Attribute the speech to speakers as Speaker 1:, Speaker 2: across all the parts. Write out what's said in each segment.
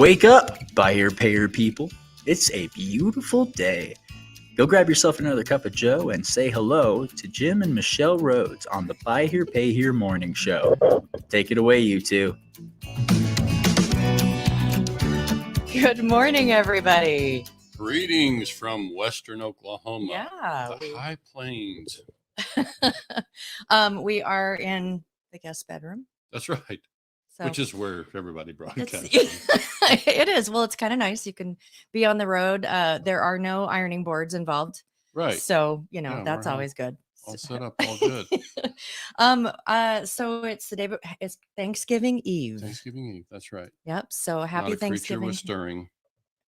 Speaker 1: Wake up, buy here, pay here people. It's a beautiful day. Go grab yourself another cup of joe and say hello to Jim and Michelle Rhodes on the Buy Here, Pay Here morning show. Take it away, you two.
Speaker 2: Good morning, everybody.
Speaker 3: Greetings from Western Oklahoma.
Speaker 2: Yeah.
Speaker 3: The High Plains.
Speaker 2: We are in the guest bedroom.
Speaker 3: That's right.
Speaker 2: So
Speaker 3: Which is where everybody broadcasts.
Speaker 2: It is. Well, it's kind of nice. You can be on the road. There are no ironing boards involved.
Speaker 3: Right.
Speaker 2: So, that's always good.
Speaker 3: All set up, all good.
Speaker 2: So it's it's Thanksgiving Eve.
Speaker 3: Thanksgiving Eve. That's right.
Speaker 2: Yep. So happy
Speaker 3: Not a
Speaker 2: Thanksgiving.
Speaker 3: creature was stirring.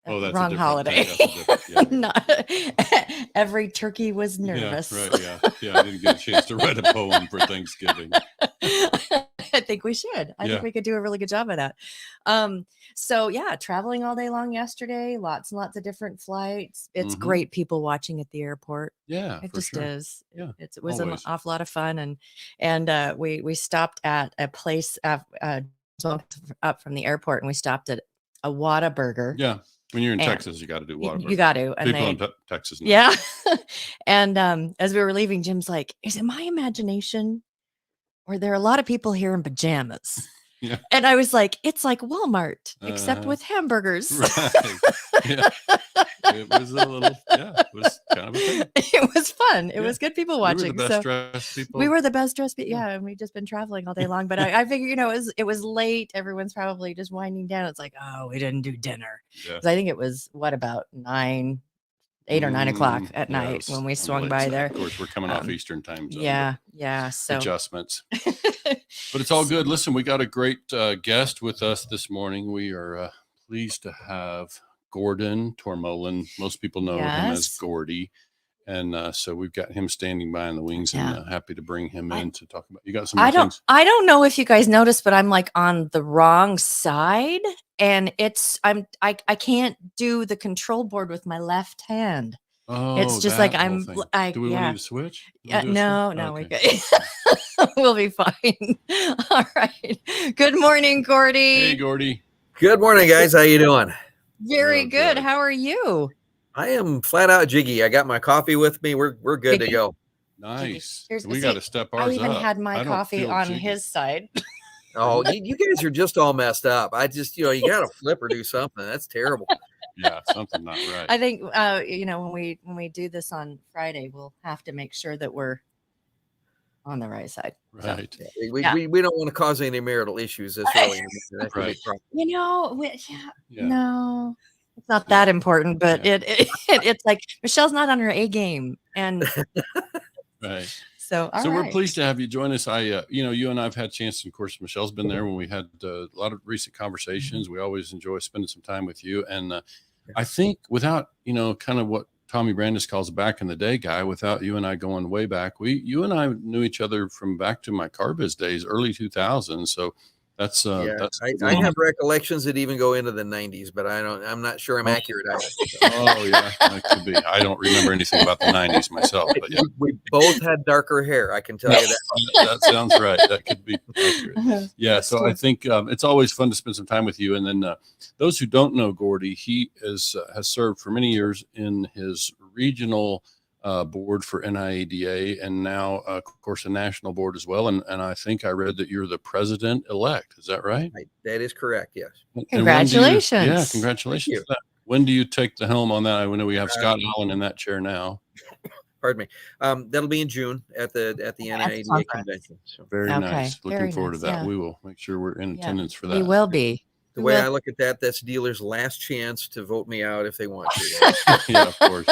Speaker 3: Oh, that's
Speaker 2: wrong holiday. Every turkey was nervous.
Speaker 3: Yeah, right. Yeah. I didn't get a chance to write a poem for Thanksgiving.
Speaker 2: I think we should. I think we could do a really good job of that. So traveling all day long yesterday, lots and lots of different flights. It's great people watching at the airport.
Speaker 3: Yeah,
Speaker 2: it just is.
Speaker 3: Yeah,
Speaker 2: it was an awful lot of fun, and we stopped at a place up from the airport, and we stopped at a Whataburger.
Speaker 3: Yeah. When you're in Texas, you got to do Whataburger.
Speaker 2: You got to. And
Speaker 3: people in Texas know.
Speaker 2: Yeah. And as we were leaving, Jim's like, is it my imagination? Or there are a lot of people here in pajamas.
Speaker 3: Yeah.
Speaker 2: And I was like, it's like Walmart, except with hamburgers.
Speaker 3: Right. Yeah. It was it was kind of a thing.
Speaker 2: It was fun. It was good people watching.
Speaker 3: We were the best dressed people.
Speaker 2: We were the best dressed people. Yeah. And we've just been traveling all day long. But I figured, it was late. Everyone's probably just winding down. It's like, oh, we didn't do dinner.
Speaker 3: Yeah.
Speaker 2: I think it was about 8 or 9 o'clock at night when we swung by there.
Speaker 3: Of course, we're coming off Eastern time zone.
Speaker 2: Yeah. So
Speaker 3: adjustments. But it's all good. Listen, we got a great guest with us this morning. We are pleased to have Gordon Tormohlen. Most people know him as Gordy. And so we've got him standing by in the wings and happy to bring him in to talk about. You got some things?
Speaker 2: I don't know if you guys noticed, but I'm like on the wrong side, and I can't do the control board with my left hand.
Speaker 3: Oh,
Speaker 2: it's just like I'm.
Speaker 3: Do we want you to switch?
Speaker 2: No,
Speaker 3: okay.
Speaker 2: We'll be fine. All right. Good morning, Gordy.
Speaker 3: Hey, Gordy.
Speaker 4: Good morning, guys. How you doing?
Speaker 2: Very good. How are you?
Speaker 4: I am flat out jiggy. I got my coffee with me. We're good to go.
Speaker 3: Nice. We got to step ours up.
Speaker 2: I even had my coffee on his side.
Speaker 4: Oh, you guys are just all messed up. I just, you got to flip or do something. That's terrible.
Speaker 3: Yeah, something not right.
Speaker 2: I think, when we do this on Friday, we'll have to make sure that we're on the right side.
Speaker 3: Right.
Speaker 4: So, we don't want to cause any marital issues this early.
Speaker 3: Right.
Speaker 2: No. It's not that important, but it's like Michelle's not on her A game, and
Speaker 3: right.
Speaker 2: So
Speaker 3: we're pleased to have you join us. You and I've had a chance, and of course, Michelle's been there when we had a lot of recent conversations. We always enjoy spending some time with you, and I think without kind of what Tommy Brandis calls a back in the day guy, without you and I going way back, you and I knew each other from back to my car biz days, early 2000s. So. That's I
Speaker 4: have recollections that even go into the 90s, but I'm not sure I'm accurate either.
Speaker 3: Oh yeah, that could be. I don't remember anything about the 90s myself, but yeah.
Speaker 4: We both had darker hair. I can tell you that.
Speaker 3: That sounds right. That could be accurate. Yeah. So I think it's always fun to spend some time with you. And then those who don't know Gordy, he has served for many years in his regional board for NIADA, and now, of course, a national board as well. And I think I read that you're the president-elect. Is that right?
Speaker 4: That is correct, yes.
Speaker 2: Congratulations.
Speaker 3: Congratulations. When do you take the helm on that? I know we have Scott Allen in that chair now.
Speaker 4: Pardon me. That'll be in June at the NIADA convention. So.
Speaker 3: Very nice. Looking forward to that. Yeah. We will make sure we're in attendance for that.
Speaker 2: We will be.
Speaker 4: The way I look at that's dealers' last chance to vote me out if they want to.
Speaker 3: Yeah, of course.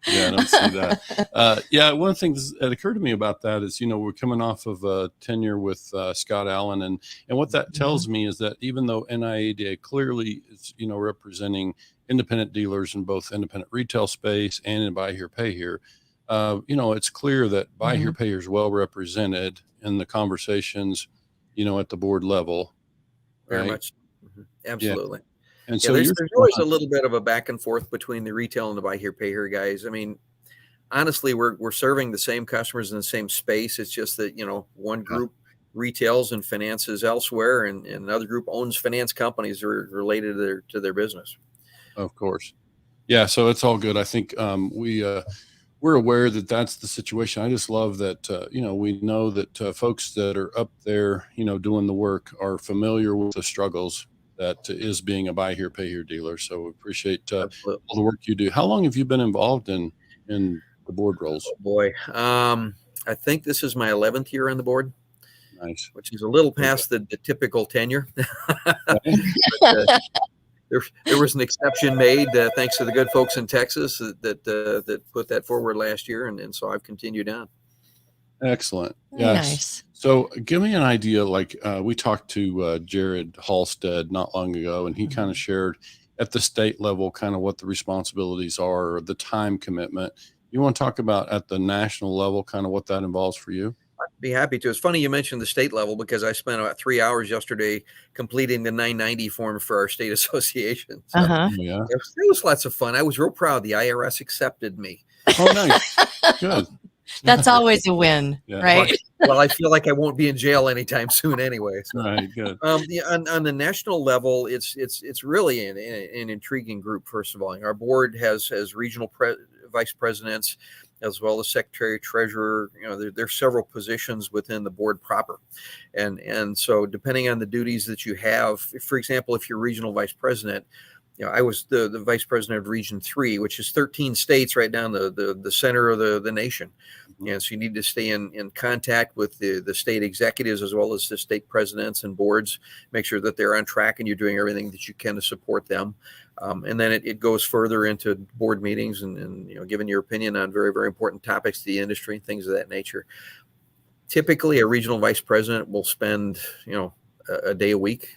Speaker 3: Yeah, I don't see that. One of the things that occurred to me about that is, we're coming off of a tenure with Scott Allen, and what that tells me is that even though NIADA clearly is, representing independent dealers in both independent retail space and in Buy Here, Pay Here, it's clear that Buy Here, Pay Here is well represented in the conversations, at the board level.
Speaker 4: Very much. Absolutely.
Speaker 3: And so
Speaker 4: there's always a little bit of a back and forth between the retail and the Buy Here, Pay Here guys. I mean, honestly, we're serving the same customers in the same space. It's just that, one group retails and finances elsewhere, and another group owns finance companies that are related to their business.
Speaker 3: Of course. Yeah. So it's all good. I think we're aware that that's the situation. I just love that, we know that folks that are up there, doing the work are familiar with the struggles that is being a buy here, pay here dealer. So we appreciate all the work you do. How long have you been involved in the board roles?
Speaker 4: Oh boy. I think this is my 11th year on the board.
Speaker 3: Nice.
Speaker 4: Which is a little past the typical tenure. But, there was an exception made thanks to the good folks in Texas that put that forward last year, and so I've continued on.
Speaker 3: Excellent.
Speaker 2: Very
Speaker 3: Yes.
Speaker 2: nice.
Speaker 3: So give me an idea. Like we talked to Jared Halstead not long ago, and he kind of shared at the state level kind of what the responsibilities are, or the time commitment. You want to talk about at the national level, kind of what that involves for you?
Speaker 4: I'd be happy to. It's funny you mentioned the state level, because I spent about 3 hours yesterday completing the 990 form for our state association. So
Speaker 3: Yeah.
Speaker 4: it was lots of fun. I was real proud. The IRS accepted me.
Speaker 3: Oh, nice. Good.
Speaker 2: That's always a win,
Speaker 3: Yeah.
Speaker 2: right?
Speaker 4: Well, I feel like I won't be in jail anytime soon anyway. So.
Speaker 3: Right. Good.
Speaker 4: On the national level, it's really an intriguing group. First of all, our board has regional vice presidents, as well as secretary, treasurer. There's several positions within the board proper, and so depending on the duties that you have, for example, if you're regional vice president, I was the vice president of Region 3, which is 13 states right down the center of the nation. And so you need to stay in contact with the state executives, as well as the state presidents and boards, make sure that they're on track and you're doing everything that you can to support them. And then it goes further into board meetings and giving your opinion on very, very important topics to the industry, things of that nature. Typically, a regional vice president will spend, a day a week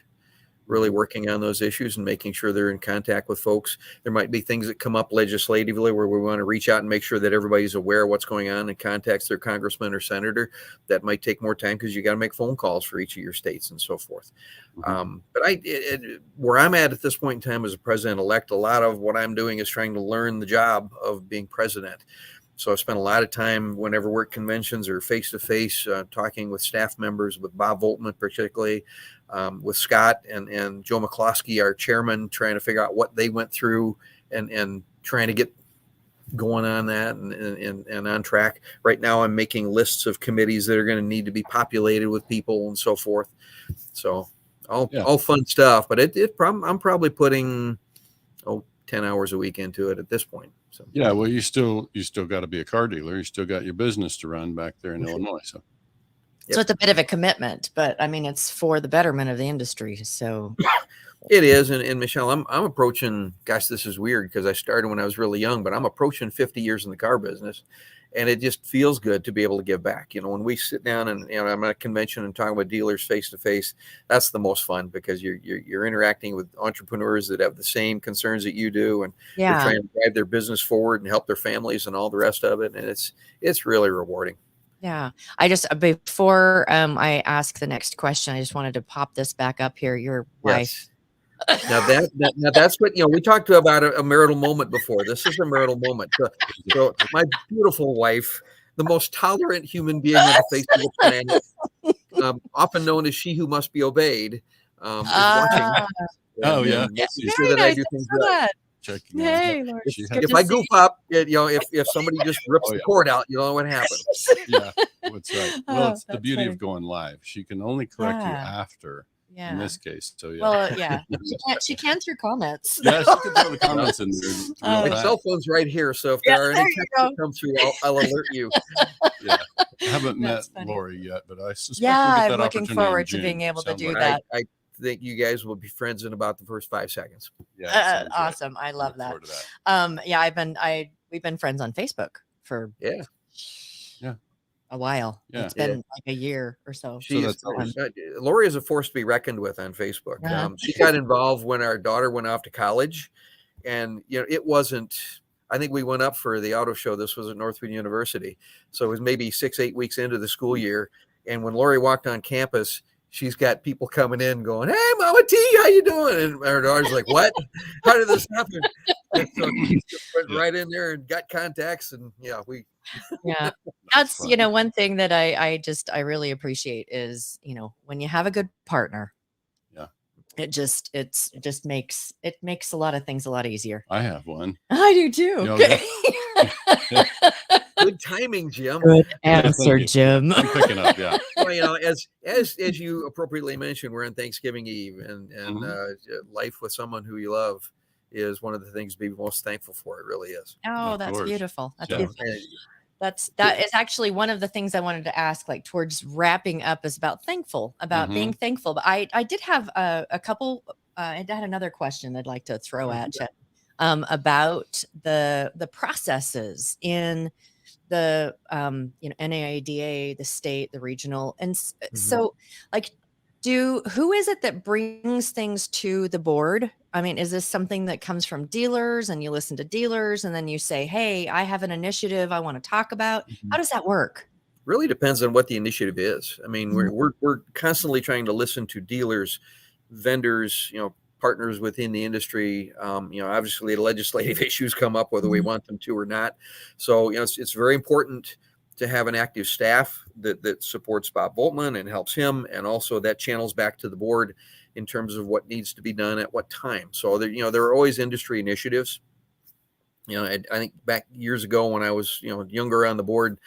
Speaker 4: really working on those issues and making sure they're in contact with folks. There might be things that come up legislatively where we want to reach out and make sure that everybody's aware of what's going on and contacts their congressman or senator. That might take more time because you got to make phone calls for each of your states and so forth. But where I'm at this point in time as a president-elect, a lot of what I'm doing is trying to learn the job of being president. So I've spent a lot of time whenever we're at conventions or face-to-face talking with staff members, with Bob Voltman particularly, with Scott and Joe McCloskey, our chairman, trying to figure out what they went through and trying to get going on that and on track. Right now I'm making lists of committees that are going to need to be populated with people and so forth. So all fun stuff, but I'm probably putting 10 hours a week into it at this point. So
Speaker 3: yeah, well, you still got to be a car dealer. You still got your business to run back there in Illinois. So
Speaker 2: So it's a bit of a commitment, but I mean, it's for the betterment of the industry. So
Speaker 4: it is. And Michelle, I'm approaching, gosh, this is weird because I started when I was really young, but I'm approaching 50 years in the car business. And it just feels good to be able to give back. When we sit down and I'm at a convention and talking with dealers face to face, that's the most fun because you're interacting with entrepreneurs that have the same concerns that you do, and they're trying to drive their business forward and help their families and all the rest of it. And it's really rewarding.
Speaker 2: Yeah. Before I ask the next question, I just wanted to pop this back up here. Your wife.
Speaker 4: Now that's what, we talked about a marital moment before. This is a marital moment. So my beautiful wife, the most tolerant human being on the face of the planet, often known as she who must be obeyed, is watching.
Speaker 3: Oh yeah.
Speaker 4: Making sure that I do things right.
Speaker 3: Checking
Speaker 2: Hey, Lord,
Speaker 4: if I goof up, if somebody just rips the cord out, you know what happens.
Speaker 3: Yeah, that's right. Well, it's the beauty
Speaker 2: funny.
Speaker 3: of going live. She can only correct you after.
Speaker 2: Yeah.
Speaker 3: In this case, so yeah.
Speaker 2: Well, yeah. She can through comments.
Speaker 3: Yeah, she can throw the comments in there.
Speaker 4: My cell phone's right here, so if there are any texts that come through, I'll alert you.
Speaker 3: Yeah, I haven't met
Speaker 2: funny.
Speaker 3: Lori yet, but I suspect
Speaker 2: Yeah,
Speaker 3: we'll get that
Speaker 2: I'm looking
Speaker 3: opportunity
Speaker 2: forward
Speaker 3: in
Speaker 2: to
Speaker 3: June.
Speaker 2: being able to
Speaker 3: Sounds
Speaker 2: do
Speaker 3: like-
Speaker 2: that.
Speaker 4: I think you guys will be friends in about the first 5 seconds.
Speaker 3: Yeah, sounds right.
Speaker 2: Awesome. I love
Speaker 3: Look
Speaker 2: that.
Speaker 3: forward to that.
Speaker 2: Yeah, we've been friends on Facebook for
Speaker 4: Yeah.
Speaker 2: a while.
Speaker 3: Yeah.
Speaker 2: It's been like a year or so.
Speaker 4: Lori is a force to be reckoned with on Facebook.
Speaker 2: Yeah.
Speaker 4: She got involved when our daughter went off to college, and it wasn't. I think we went up for the auto show. This was at Northwood University, so it was maybe 6-8 weeks into the school year. And when Lori walked on campus, she's got people coming in going, "Hey, Mama T, how you doing?" And our daughter's like, "What? How did this happen?" And so she just went right in there and got contacts, and
Speaker 2: Yeah. That's,
Speaker 3: fun.
Speaker 2: one thing that I really appreciate is, when you have a good partner,
Speaker 3: Yeah.
Speaker 2: it just makes a lot of things a lot easier.
Speaker 3: I have one.
Speaker 2: I do too.
Speaker 3: Yeah.
Speaker 4: Good timing, Jim.
Speaker 2: Good
Speaker 3: Yeah, thank
Speaker 2: answer,
Speaker 3: you.
Speaker 2: Jim.
Speaker 3: I'm picking up. Yeah.
Speaker 4: Well, as you appropriately mentioned, we're on Thanksgiving Eve, and life with someone who you love is one of the things to be most thankful for. It really is.
Speaker 2: Oh,
Speaker 3: Of
Speaker 2: that's
Speaker 3: course.
Speaker 2: beautiful. That's
Speaker 3: Yeah.
Speaker 2: beautiful. That is actually one of the things I wanted to ask, like towards wrapping up, is about being thankful. But I did have a couple. I had another question I'd like to throw at you about the processes in the NIADA, the state, the regional, and so like, who is it that brings things to the board? I mean, is this something that comes from dealers and you listen to dealers and then you say, hey, I have an initiative I want to talk about? How does that work?
Speaker 4: Really depends on what the initiative is. I mean,
Speaker 2: Mhm.
Speaker 4: we're constantly trying to listen to dealers, vendors, partners within the industry. Obviously, the legislative issues come up whether we want them to or not. So, it's very important to have an active staff that supports Bob Voltman and helps him, and also that channels back to the board in terms of what needs to be done at what time. So there are always industry initiatives. I think back years ago when I was younger on the board,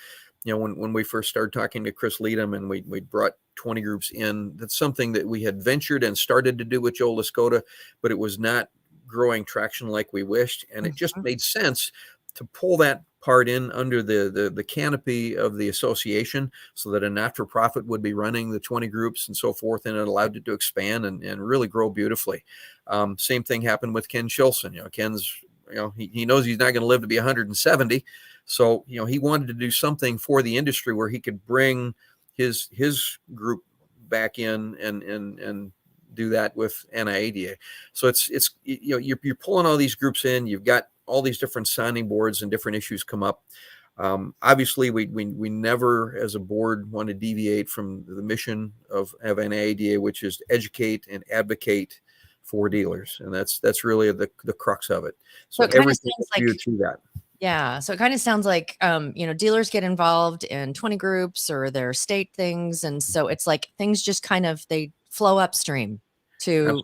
Speaker 4: when we first started talking to Chris Leadham and we brought 20 groups in, that's something that we had ventured and started to do with Joe Lascota, but it was not growing traction like we wished. And it just made sense to pull that part in under the canopy of the association so that a not-for-profit would be running the 20 groups and so forth, and it allowed it to expand and really grow beautifully. Same thing happened with Ken Shilson. Ken's, he knows he's not going to live to be 170. So, he wanted to do something for the industry where he could bring his group back in and do that with NIADA. So it's you're pulling all these groups in. You've got all these different signing boards and different issues come up. Obviously, we never, as a board, want to deviate from the mission of NIADA, which is to educate and advocate for dealers, and that's really the crux of it. So
Speaker 2: it kind of
Speaker 4: everything
Speaker 2: sounds
Speaker 4: is viewed through that.
Speaker 2: Yeah. So it kind of sounds like, dealers get involved in 20 groups or their state things. And so it's like things just kind of, they flow upstream to,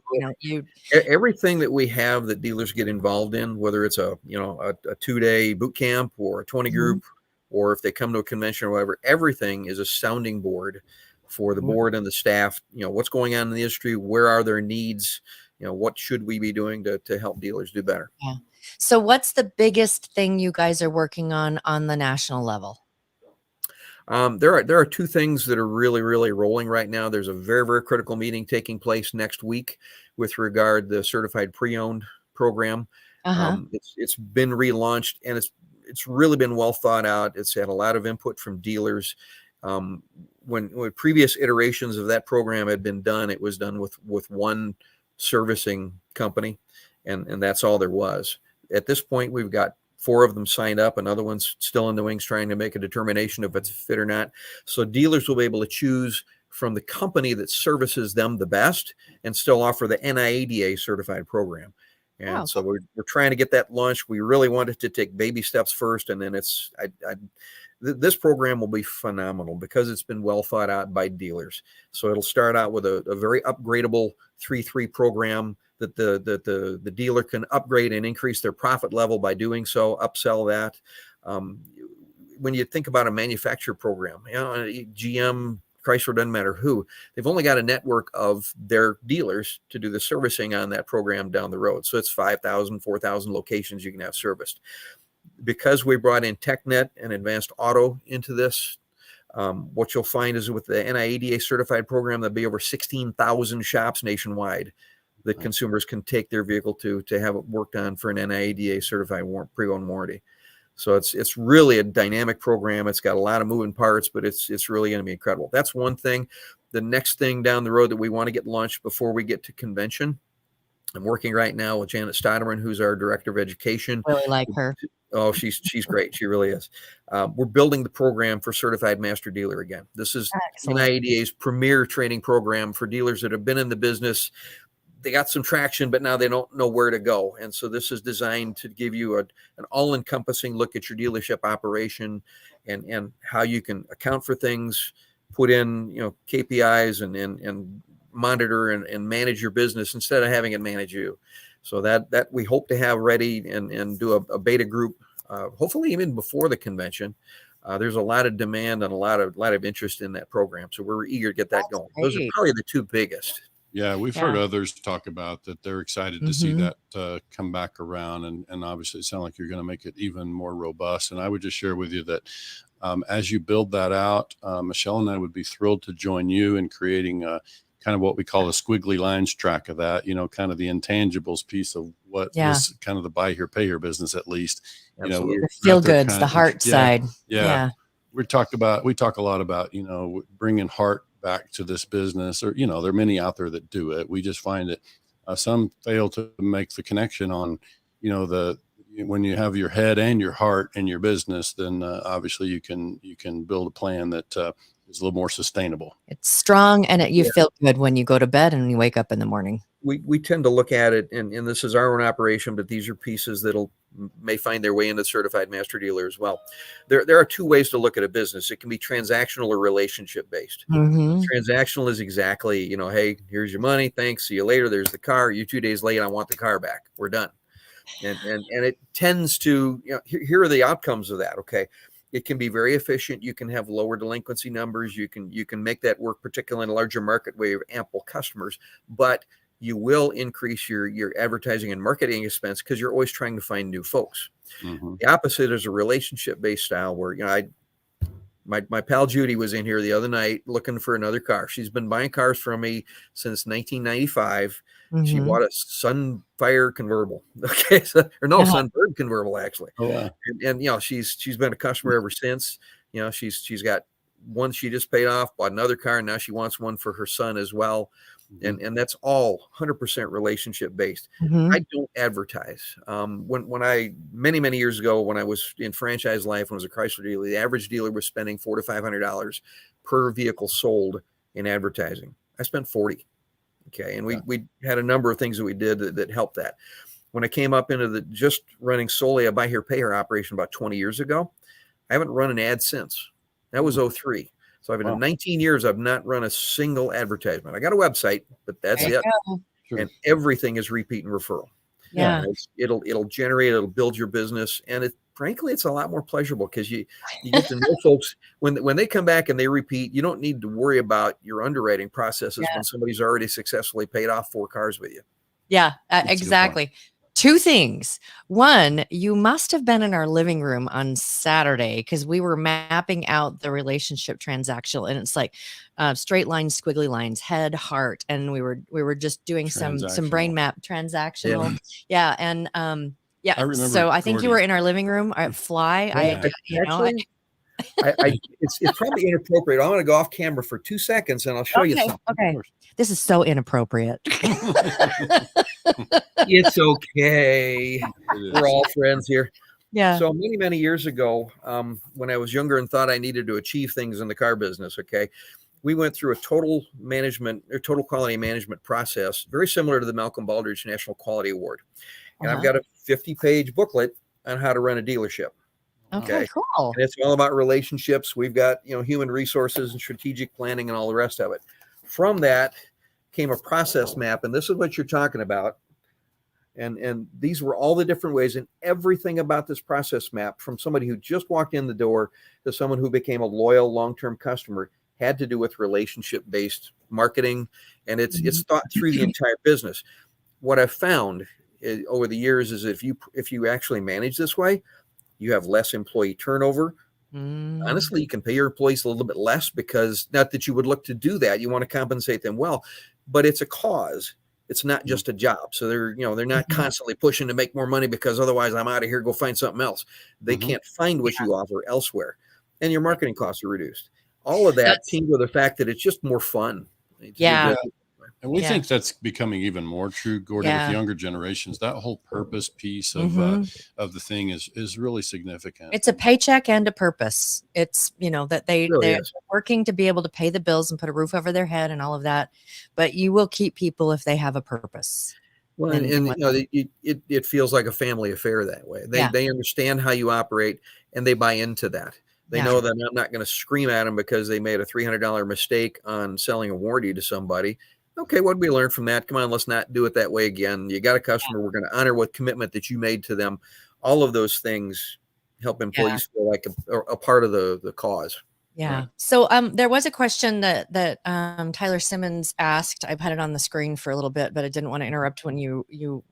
Speaker 4: Everything that we have that dealers get involved in, whether it's a 2-day boot camp or a 20 group, or if they come to a convention or whatever, everything is a sounding board for the board and the staff. What's going on in the industry? Where are their needs? What should we be doing to help dealers do better?
Speaker 2: Yeah. So what's the biggest thing you guys are working on the national level?
Speaker 4: There are two things that are really, really rolling right now. There's a very, very critical meeting taking place next week with regard to the certified pre-owned program. It's been relaunched, and it's really been well thought out. It's had a lot of input from dealers. When previous iterations of that program had been done, it was done with one servicing company, and that's all there was. At this point, we've got 4 of them signed up, another one's still in the wings trying to make a determination if it's fit or not. So dealers will be able to choose from the company that services them the best and still offer the NIADA certified program. And so we're trying to get that launched. We really want it to take baby steps first, and then this program will be phenomenal because it's been well thought out by dealers. So it'll start out with a very upgradable 3.3 program that the dealer can upgrade and increase their profit level by doing so, upsell that. When you think about a manufacturer program, GM, Chrysler, doesn't matter who, they've only got a network of their dealers to do the servicing on that program down the road. So it's 5,000, 4,000 locations you can have serviced. Because we brought in TechNet and Advanced Auto into this, what you'll find is with the NIADA certified program, there'll be over 16,000 shops nationwide that consumers can take their vehicle to have it worked on for an NIADA certified pre-owned warranty. So it's really a dynamic program. It's got a lot of moving parts, but it's really going to be incredible. That's one thing. The next thing down the road that we want to get launched before we get to convention, I'm working right now with Janet Stoddard, who's our director of education.
Speaker 2: Really like her.
Speaker 4: Oh, she's great. She really is. We're building the program for Certified Master Dealer again. This is NIADA's premier training program for dealers that have been in the business. they got some traction, but now they don't know where to go. And so this is designed to give you an all-encompassing look at your dealership operation and how you can account for things, put in, KPIs and monitor and manage your business instead of having it manage you. So that we hope to have ready and do a beta group, hopefully even before the convention. There's a lot of demand and a lot of interest in that program. So we're eager to get that going. Those are probably the two biggest.
Speaker 3: Yeah, we've heard others talk about that. They're excited to see that come back around. And obviously it sounds like you're going to make it even more robust. And I would just share with you that as you build that out, Michelle and I would be thrilled to join you in creating kind of what we call a squiggly lines track of that, kind of the intangibles piece of what is kind of the buy here, pay here business, at least.
Speaker 2: The feel goods, the heart side.
Speaker 3: Yeah. We talk a lot about, bringing heart back to this business, or, there are many out there that do it. We just find that some fail to make the connection on, when you have your head and your heart in your business, then obviously you can build a plan that is a little more sustainable.
Speaker 2: It's strong, and you feel good when you go to bed and when you wake up in the morning.
Speaker 4: We tend to look at it, and this is our own operation, but these are pieces that'll may find their way into certified master dealer as well. There are two ways to look at a business. It can be transactional or relationship based. Transactional is exactly, hey, here's your money, thanks, see you later. There's the car. You're 2 days late. I want the car back. We're done. And it tends to, here are the outcomes of that. Okay. It can be very efficient. You can have lower delinquency numbers. You can make that work, particularly in a larger market where you have ample customers, but you will increase your advertising and marketing expense because you're always trying to find new folks. The opposite is a relationship-based style where, my pal Judy was in here the other night looking for another car. She's been buying cars from me since 1995. She bought a Sunfire convertible. Okay. Sunbird convertible, actually.
Speaker 3: Oh, wow.
Speaker 4: And she's been a customer ever since. She's got one she just paid off, bought another car, and now she wants one for her son as well. And that's all 100% relationship based. I don't advertise. When I many years ago, when I was in franchise life, when I was a Chrysler dealer, the average dealer was spending $400 to $500 per vehicle sold in advertising. I spent $40. Okay, and we had a number of things that we did that helped that. When I came up into just running solely a buy here, pay here operation about 20 years ago, I haven't run an ad since. That was 2003. So I've been in 19 years, I've not run a single advertisement. I got a website, but that's it.
Speaker 3: Sure.
Speaker 4: And everything is repeat and referral.
Speaker 2: Yeah.
Speaker 4: It'll generate, it'll build your business. And frankly, it's a lot more pleasurable because you get to know folks when they come back and they repeat. You don't need to worry about your underwriting processes when somebody's already successfully paid off 4 cars with you.
Speaker 2: Yeah, exactly. 2 things. One, you must have been in our living room on Saturday because we were mapping out the relationship transactional, and it's like straight lines, squiggly lines, head, heart, and we were just doing some brain map transactional. Yeah, and I remember. So I think you were in our living room at Fly.
Speaker 4: It's probably inappropriate. I'm going to go off camera for 2 seconds, and I'll show you something.
Speaker 2: Okay. This is so inappropriate.
Speaker 4: It's okay. We're all friends here.
Speaker 2: Yeah.
Speaker 4: So many years ago, when I was younger and thought I needed to achieve things in the car business, we went through a total quality management process, very similar to the Malcolm Baldrige National Quality Award. And I've got a 50-page booklet on how to run a dealership.
Speaker 2: Okay, cool.
Speaker 4: And it's all about relationships. We've got, human resources and strategic planning and all the rest of it. From that came a process map, and this is what you're talking about. And these were all the different ways, and everything about this process map, from somebody who just walked in the door to someone who became a loyal long-term customer, had to do with relationship-based marketing, and it's thought through the entire business. What I've found over the years is if you actually manage this way, you have less employee turnover. Honestly, you can pay your employees a little bit less, because not that you would look to do that, you want to compensate them well, but it's a cause. It's not just a job. So they're not constantly pushing to make more money because otherwise I'm out of here, go find something else. They can't find what you offer elsewhere, and your marketing costs are reduced. All of that teamed with the fact that it's just more fun.
Speaker 3: And we think that's becoming even more true, Gordy, with younger generations. That whole purpose piece of the thing is really significant.
Speaker 2: It's a paycheck and a purpose. It's, that they're working to be able to pay the bills and put a roof over their head and all of that. But you will keep people if they have a purpose.
Speaker 4: Well, it feels like a family affair that way. They understand how you operate and they buy into that. They know that I'm not going to scream at them because they made a $300 mistake on selling a warranty to somebody. Okay, what did we learn from that? Come on, let's not do it that way again. You got a customer. We're going to honor what commitment that you made to them. All of those things help employees feel like a part of the cause.
Speaker 2: Yeah. Right. So there was a question that Tyler Simmons asked. I've had it on the screen for a little bit, but I didn't want to interrupt when you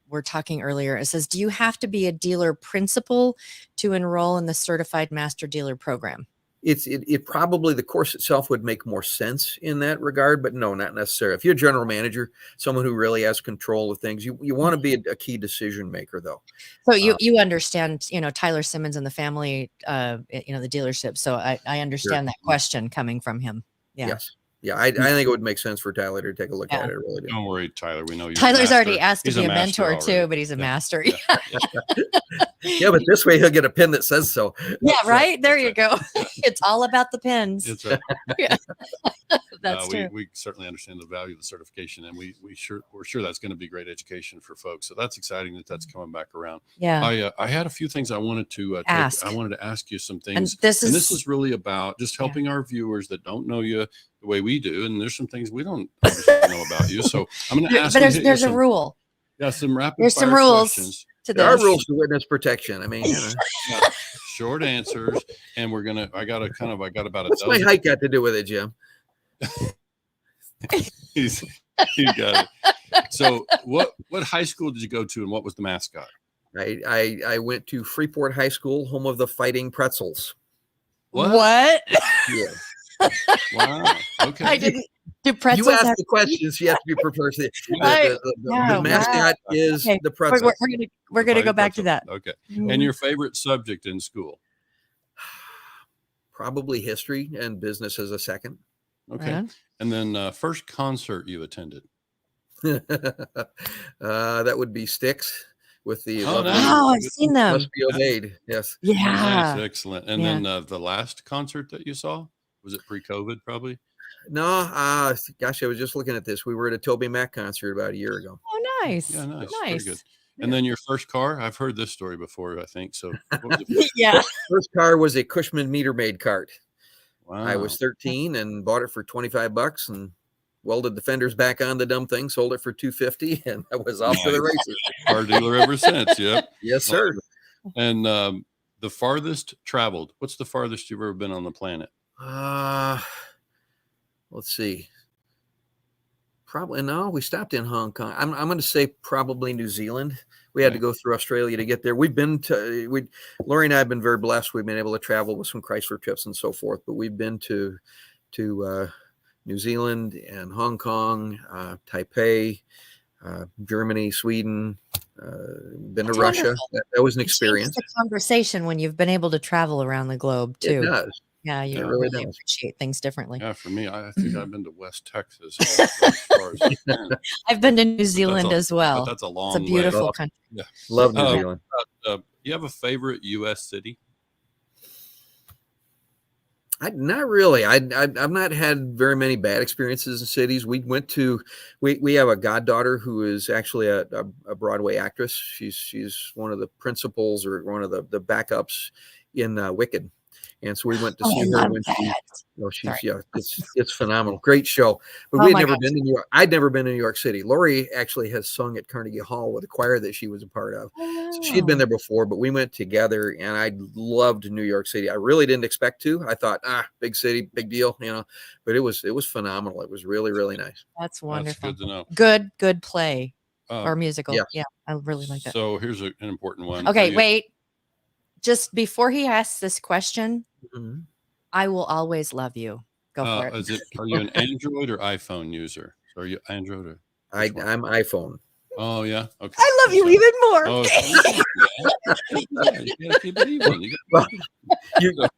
Speaker 2: were talking earlier. It says, do you have to be a dealer principal to enroll in the Certified Master Dealer Program?
Speaker 4: It probably, the course itself would make more sense in that regard, but no, not necessarily. If you're a general manager, someone who really has control of things, you want to be a key decision maker, though.
Speaker 2: So you understand, Tyler Simmons and the family, the dealership. So I understand that question coming from him. Yeah.
Speaker 4: Yes. Yeah, I think it would make sense for Tyler to take a look at it. Really do.
Speaker 3: Don't worry, Tyler. We know you.
Speaker 2: Tyler's already asked to be a mentor too, but he's a master.
Speaker 4: Yeah, but this way he'll get a pin that says so.
Speaker 2: Yeah, right. There you go. It's all about the pins.
Speaker 3: It's right.
Speaker 2: Yeah. That's true.
Speaker 3: We certainly understand the value of the certification, and we're sure that's going to be great education for folks. So that's exciting that's coming back around.
Speaker 2: Yeah.
Speaker 3: I had a few things I wanted to
Speaker 2: ask.
Speaker 3: I wanted to ask you some things,
Speaker 2: and this
Speaker 3: is really about just helping our viewers that don't know you the way we do, and there's some things we don't know about you. So I'm going to ask.
Speaker 2: But there's a rule.
Speaker 3: Yeah, some rapid.
Speaker 2: There's some rules
Speaker 3: questions.
Speaker 4: There are rules to witness protection. I mean,
Speaker 3: short answers, and I got about a
Speaker 4: What's
Speaker 3: dozen.
Speaker 4: my height got to do with it, Jim?
Speaker 3: He's got it. So what high school did you go to, and what was the mascot?
Speaker 4: I went to Freeport High School, home of the Fighting Pretzels.
Speaker 2: What?
Speaker 4: Yeah.
Speaker 3: Wow. Okay.
Speaker 2: I didn't do pretzels.
Speaker 4: You ask the questions. You have to be prepared. The mascot is the pretzels.
Speaker 2: We're gonna go back to that.
Speaker 3: Okay. And your favorite subject in school?
Speaker 4: Probably history and business as a second.
Speaker 3: Okay. And then first concert you attended?
Speaker 4: That would be Styx with the
Speaker 2: I've seen them.
Speaker 4: Must Be Obeyed. Yes.
Speaker 2: Yeah.
Speaker 3: Nice, excellent. And then the last concert that you saw, was it pre-COVID probably?
Speaker 4: No, gosh, I was just looking at this. We were at a Toby Mac concert about a year ago.
Speaker 2: Oh, nice.
Speaker 3: Yeah, nice.
Speaker 2: Nice.
Speaker 3: Pretty good. And then your first car, I've heard this story before, I think. So what was it?
Speaker 2: Yeah.
Speaker 4: First car was a Cushman meter maid cart.
Speaker 3: Wow.
Speaker 4: I was 13 and bought it for $25 and welded the fenders back on the dumb thing, sold it for $250, and I was off to the races.
Speaker 3: Car dealer ever since. Yep.
Speaker 4: Yes, sir.
Speaker 3: And the farthest traveled, what's the farthest you've ever been on the planet?
Speaker 4: Let's see. Probably we stopped in Hong Kong. I'm going to say probably New Zealand. We had to go through Australia to get there. Lori and I have been very blessed. We've been able to travel with some Chrysler trips and so forth, but we've been to New Zealand and Hong Kong, Taipei, Germany, Sweden, been to Russia. That was an experience.
Speaker 2: It's a conversation when you've been able to travel around the globe too.
Speaker 4: It does.
Speaker 2: Yeah, you really appreciate things differently.
Speaker 3: Yeah, for me, I think I've been to West Texas. As far as
Speaker 2: I've been to New Zealand as well.
Speaker 3: That's a long.
Speaker 2: It's a beautiful country.
Speaker 4: Yeah, love New Zealand.
Speaker 3: You have a favorite U.S. city?
Speaker 4: Not really. I've not had very many bad experiences in cities. We have a goddaughter who is actually a Broadway actress. She's one of the principals or one of the backups in Wicked. And so we went to see her when it's phenomenal. Great show. But we had never been to New York. I'd never been to New York City. Lori actually has sung at Carnegie Hall with a choir that she was a part of. So she had been there before, but we went together and I loved New York City. I really didn't expect to. I thought, big city, big deal, but it was phenomenal. It was really, really nice.
Speaker 2: That's wonderful.
Speaker 3: That's good to know.
Speaker 2: Good play or musical. Yeah, I really like that.
Speaker 3: So here's an important one.
Speaker 2: Okay, wait. Just before he asks this question, I will always love you. Go for it.
Speaker 3: Are you an Android or iPhone user? Are you Android or?
Speaker 4: I'm iPhone.
Speaker 3: Oh yeah. Okay.
Speaker 2: I love you even more.
Speaker 3: Oh, yeah, you gotta keep it even.
Speaker 4: Well,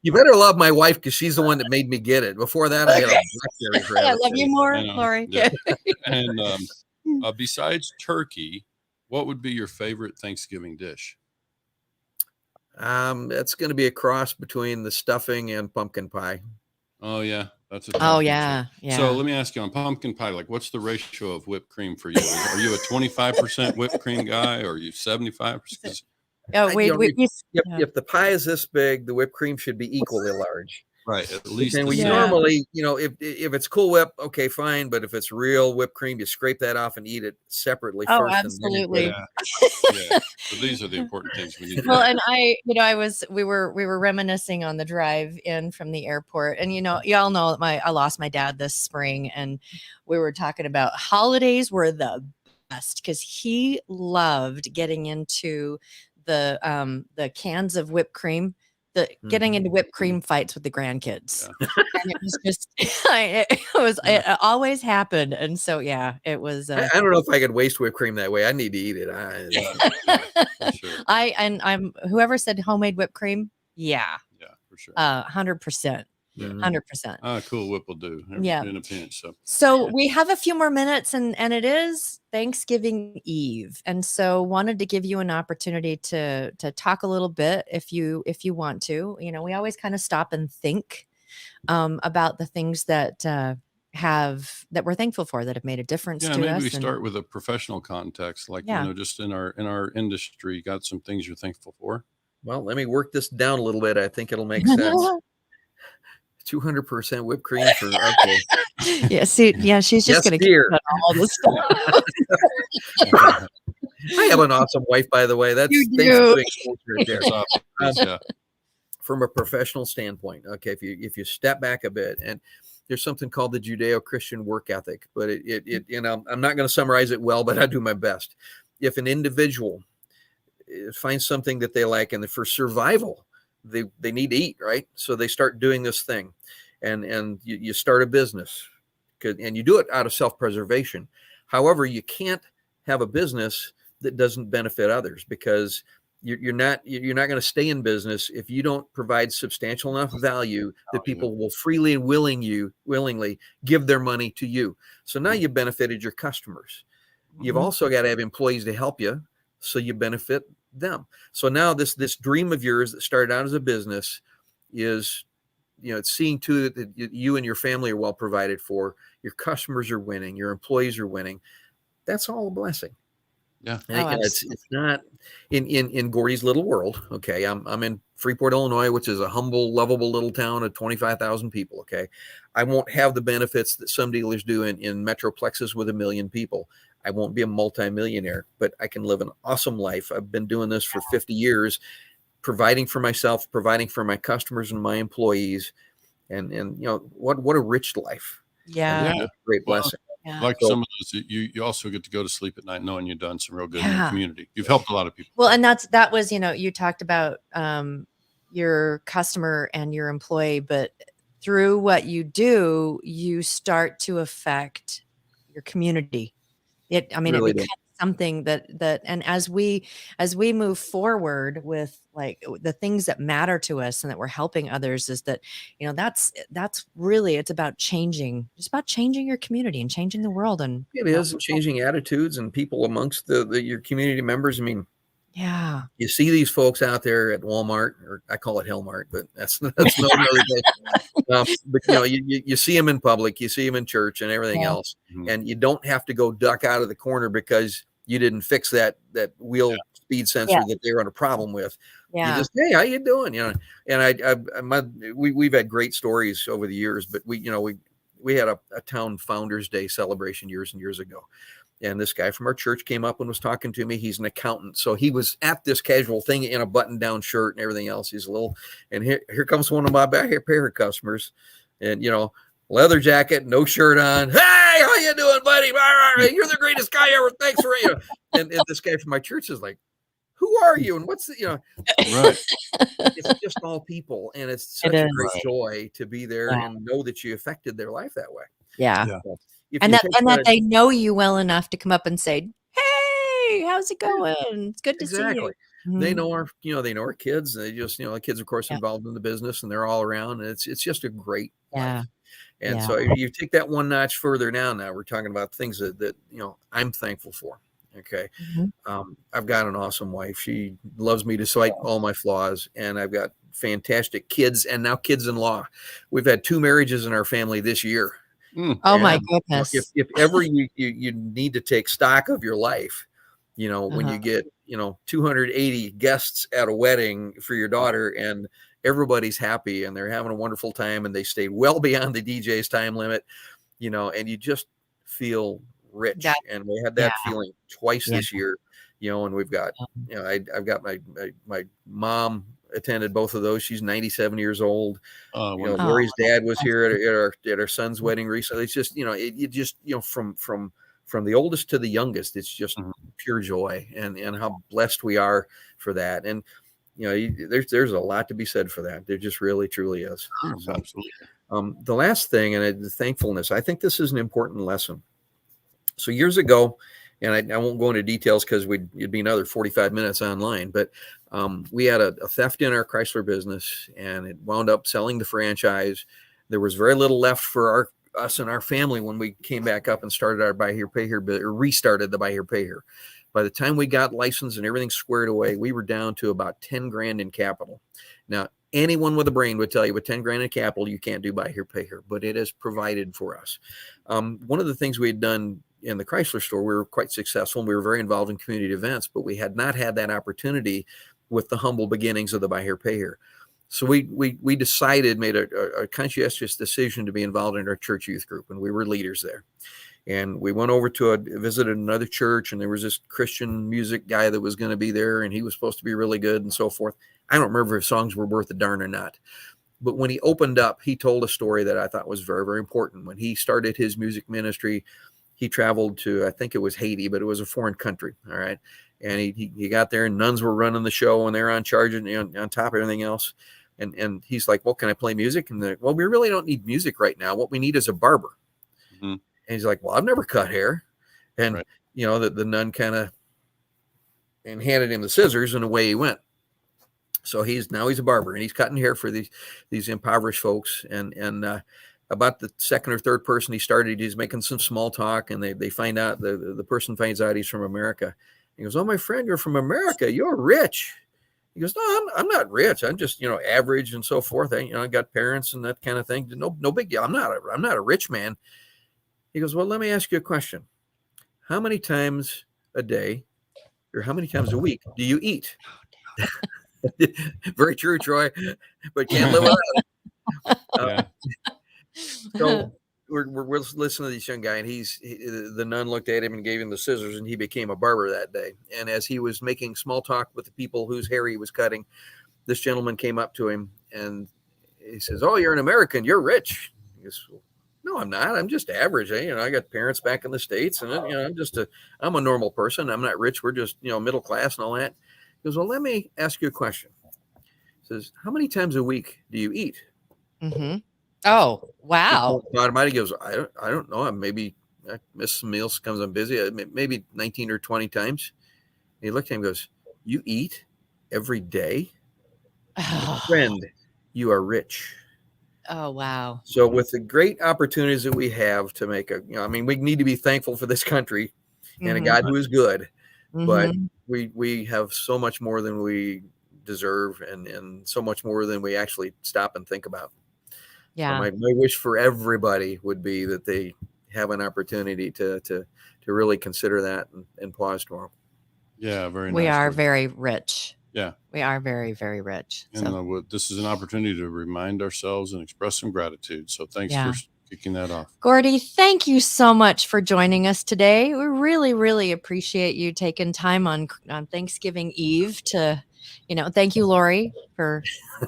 Speaker 4: you better love my wife because she's the one that made me get it. Before that, I had a BlackBerry
Speaker 2: I
Speaker 4: forever.
Speaker 2: love you more,
Speaker 3: I know,
Speaker 2: Lori.
Speaker 3: yeah. And besides turkey, what would be your favorite Thanksgiving dish?
Speaker 4: That's going to be a cross between the stuffing and pumpkin pie.
Speaker 3: Oh yeah, that's a
Speaker 2: Oh
Speaker 3: tough
Speaker 2: yeah,
Speaker 3: answer.
Speaker 2: yeah.
Speaker 3: So let me ask you on pumpkin pie, like what's the ratio of whipped cream for you? Are you a 25% whipped cream guy, or are you 75%?
Speaker 2: Oh,
Speaker 4: If the pie is this big, the whipped cream should be equally large.
Speaker 3: Right, at least.
Speaker 4: And we
Speaker 2: Yeah.
Speaker 4: normally, if it's Cool Whip, okay, fine. But if it's real whipped cream, you scrape that off and eat it separately
Speaker 2: Oh,
Speaker 4: first.
Speaker 2: absolutely.
Speaker 3: Yeah. Yeah. So these are the important things we need.
Speaker 2: Well, and we were reminiscing on the drive in from the airport, and y'all know I lost my dad this spring, and we were talking about holidays were the best because he loved getting into the cans of whipped cream, getting into whipped cream fights with the grandkids.
Speaker 3: Yeah.
Speaker 2: And it was just it always happened, and so yeah, it was.
Speaker 4: I don't know if I could waste whipped cream that way. I need to eat it.
Speaker 3: For sure.
Speaker 2: I'm whoever said homemade whipped cream. Yeah,
Speaker 3: for sure.
Speaker 2: 100%. 100%.
Speaker 3: Cool Whip will do.
Speaker 2: Yeah.
Speaker 3: In a pinch.
Speaker 2: So we have a few more minutes, and it is Thanksgiving Eve, and so wanted to give you an opportunity to talk a little bit if you want to. We always kind of stop and think about the things that we're thankful for, that have made a difference to us.
Speaker 3: Maybe we start with a professional context, like just in our industry, got some things you're thankful for.
Speaker 4: Well, let me work this down a little bit. I think it'll make sense. 200% whipped cream for okay.
Speaker 2: Yeah, see, she's just gonna keep all this stuff.
Speaker 4: I have an awesome wife, by the way. That's
Speaker 2: you do.
Speaker 4: Right there. From a professional standpoint, okay, if you step back a bit, and there's something called the Judeo-Christian work ethic, but I'm not going to summarize it well, but I do my best. If an individual finds something that they like, and for survival, they need to eat, right? So they start doing this thing, and you start a business, and you do it out of self-preservation. However, you can't have a business that doesn't benefit others, because you're not going to stay in business if you don't provide substantial enough value that people will freely and willingly give their money to you. So now you've benefited your customers. You've also got to have employees to help you, so you benefit them. So now this dream of yours that started out as a business is, it's seeing to it that you and your family are well provided for, your customers are winning, your employees are winning. That's all a blessing.
Speaker 3: Yeah.
Speaker 4: And it's not in Gordy's little world. Okay. I'm in Freeport, Illinois, which is a humble, lovable little town of 25,000 people. Okay. I won't have the benefits that some dealers do in metroplexes with 1 million people. I won't be a multimillionaire, but I can live an awesome life. I've been doing this for 50 years, providing for myself, providing for my customers and my employees. And what a rich life.
Speaker 2: Yeah.
Speaker 4: What a great blessing.
Speaker 2: Yeah.
Speaker 3: Like some of those, you also get to go to sleep at night knowing you've done some real good in your community. You've helped a lot of people.
Speaker 2: Well, and that was, you talked about your customer and your employee, but through what you do, you start to affect your community. It becomes something that, and as we move forward with like the things that matter to us and that we're helping others, is that, that's really, it's about changing your community and changing the world. And
Speaker 4: it is changing attitudes and people amongst your community members. I mean,
Speaker 2: yeah,
Speaker 4: you see these folks out there at Walmart, or I call it Hellmart, but that's no other thing. But you see them in public, you see them in church and everything else, and you don't have to go duck out of the corner because you didn't fix that wheel speed sensor that they were on a problem with. You just, hey, how you doing? And we've had great stories over the years, but we had a town Founders Day celebration years and years ago. And this guy from our church came up and was talking to me. He's an accountant. So he was at this casual thing in a button-down shirt and everything else. He's and here comes one of my pair customers, and, leather jacket, no shirt on. Hey, how you doing, buddy? You're the greatest guy ever. Thanks for you. And this guy from my church is like, who are you? And what's
Speaker 3: right.
Speaker 4: It's just all people. And it's such a great joy to be there and know that you affected their life that way.
Speaker 2: Yeah.
Speaker 4: So,
Speaker 2: and that they know you well enough to come up and say, Hey, how's it going? It's good to see
Speaker 4: Exactly.
Speaker 2: you.
Speaker 4: They
Speaker 2: Mhm.
Speaker 4: know they know our kids. They just, the kids, of course,
Speaker 2: Yeah.
Speaker 4: involved in the business, and they're all around. And it's just a great
Speaker 2: Yeah.
Speaker 4: life. And
Speaker 2: Yeah.
Speaker 4: so you take that one notch further down. Now we're talking about things that I'm thankful for. Okay.
Speaker 2: Mhm.
Speaker 4: I've got an awesome wife. She loves me despite all my flaws, and I've got fantastic kids and now kids-in-law. We've had 2 marriages in our family this year.
Speaker 2: Oh
Speaker 4: And
Speaker 2: my
Speaker 4: if
Speaker 2: goodness.
Speaker 4: ever you need to take stock of your life, when
Speaker 2: Uh-huh.
Speaker 4: you get 280 guests at a wedding for your daughter, and everybody's happy and they're having a wonderful time, and they stay well beyond the DJ's time limit, and you just feel rich.
Speaker 2: That,
Speaker 4: And we had
Speaker 2: yeah.
Speaker 4: that feeling twice
Speaker 2: Yeah.
Speaker 4: this year, and we've got, I've got my mom attended both of those. She's 97 years old.
Speaker 3: Wonderful.
Speaker 4: Lori's dad was
Speaker 2: that's
Speaker 4: here at our son's wedding recently. It's just, it just, from the oldest to the youngest, it's just
Speaker 3: Mhm.
Speaker 4: pure joy, and how blessed we are for that. And, there's a lot to be said for that. There just really, truly is.
Speaker 3: Yes,
Speaker 4: So,
Speaker 3: absolutely.
Speaker 4: the last thing, and the thankfulness, I think this is an important lesson. So years ago, and I won't go into details because it'd be another 45 minutes online, but we had a theft in our Chrysler business, and it wound up selling the franchise. There was very little left for us and our family when we came back up and started our buy here, pay here, or restarted the buy here, pay here. By the time we got licensed and everything squared away, we were down to about 10 grand in capital. Now, anyone with a brain would tell you with 10 grand in capital, you can't do buy here, pay here, but it is provided for us. One of the things we had done in the Chrysler store, we were quite successful, and we were very involved in community events, but we had not had that opportunity with the humble beginnings of the buy here, pay here. So we decided, made a conscientious decision to be involved in our church youth group, and we were leaders there. And we went over to visited another church, and there was this Christian music guy that was going to be there, and he was supposed to be really good and so forth. I don't remember if songs were worth a darn or not. But when he opened up, he told a story that I thought was very, very important. When he started his music ministry, he traveled to, I think it was Haiti, but it was a foreign country. All right. And he got there, and nuns were running the show, and they're on charge and on top of everything else. And he's like, well, can I play music? And they're like, well, we really don't need music right now. What we need is a barber.
Speaker 3: Mhm.
Speaker 4: And he's like, well, I've never cut hair. And,
Speaker 3: Right.
Speaker 4: the nun kind of and handed him the scissors, and away he went. So he's a barber, and he's cutting hair for these impoverished folks. And about the second or third person he started, he's making some small talk, and they find out, the person finds out he's from America. He goes, oh, my friend, you're from America. You're rich. He goes, no, I'm not rich. I'm just, average and so forth. I got parents and that kind of thing. No big deal. I'm not a rich man. He goes, well, let me ask you a question. How many times a day, or how many times a week do you eat? Very true, Troy, but can't live without it. So we're listening to this young guy, and the nun looked at him and gave him the scissors, and he became a barber that day. And as he was making small talk with the people whose hair he was cutting, this gentleman came up to him, and he says, oh, you're an American. You're rich. He goes, no, I'm not. I'm just average. I got parents back in the States, and I'm a normal person. I'm not rich. We're just, middle class and all that. He goes, well, let me ask you a question. He says, how many times a week do you eat?
Speaker 2: Mm-hmm. Oh, wow.
Speaker 4: He goes, I don't know. Maybe I miss some meals, comes I'm busy. Maybe 19 or 20 times. And he looked at him and goes, you eat every day? Friend, you are rich.
Speaker 2: Oh, wow.
Speaker 4: So with the great opportunities that we have to make we need to be thankful for this country and a God who is good, but we have so much more than we deserve, and so much more than we actually stop and think about.
Speaker 2: Yeah.
Speaker 4: So my wish for everybody would be that they have an opportunity to really consider that and pause tomorrow.
Speaker 3: Yeah, very
Speaker 2: We
Speaker 3: nice.
Speaker 2: are very rich.
Speaker 3: Yeah.
Speaker 2: We are very, very rich.
Speaker 3: And this is an opportunity to remind ourselves and express some gratitude. So thanks for kicking that off.
Speaker 2: Gordy, thank you so much for joining us today. We really, really appreciate you taking time on Thanksgiving Eve to, thank you, Lori, for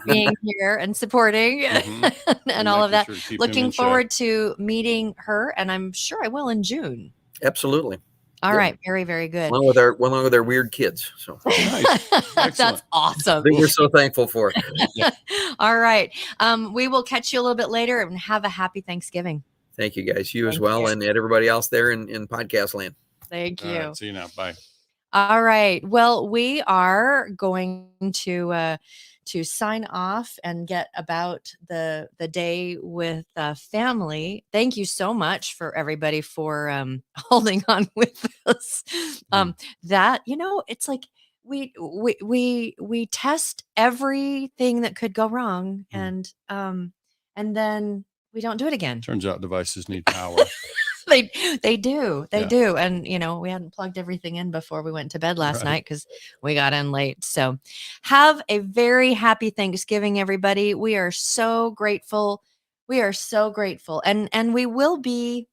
Speaker 2: being here and supporting and all of that.
Speaker 3: Sure
Speaker 2: Looking forward to meeting her, and I'm sure I will in June.
Speaker 4: Absolutely.
Speaker 2: All right. Very, very good.
Speaker 4: Along with our weird kids. So
Speaker 3: nice.
Speaker 2: That's awesome.
Speaker 4: We're so thankful for.
Speaker 2: All right. We will catch you a little bit later, and have a happy Thanksgiving.
Speaker 4: Thank you, guys. You as well. And everybody else there in podcast land.
Speaker 2: Thank you.
Speaker 3: All right, see you now. Bye.
Speaker 2: All right. Well, we are going to sign off and get about the day with family. Thank you so much for everybody for holding on with us. That, it's like we test everything that could go wrong, and then we don't do it again.
Speaker 3: Turns out devices need power.
Speaker 2: They do. And we hadn't plugged everything in before we went to bed last night because we got in late. So have a very happy Thanksgiving, everybody. We are so grateful. And we will be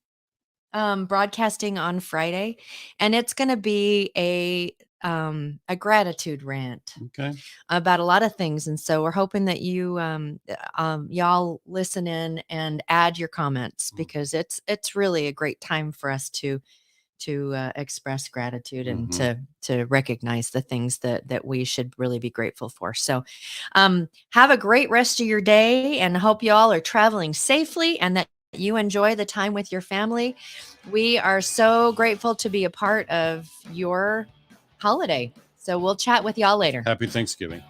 Speaker 2: broadcasting on Friday, and it's going to be a gratitude rant about a lot of things. And so we're hoping that you y'all listen in and add your comments, because it's really a great time for us to express gratitude and to recognize the things that we should really be grateful for. So have a great rest of your day, and hope you all are traveling safely and that you enjoy the time with your family. We are so grateful to be a part of your holiday. So we'll chat with y'all later.
Speaker 3: Happy Thanksgiving.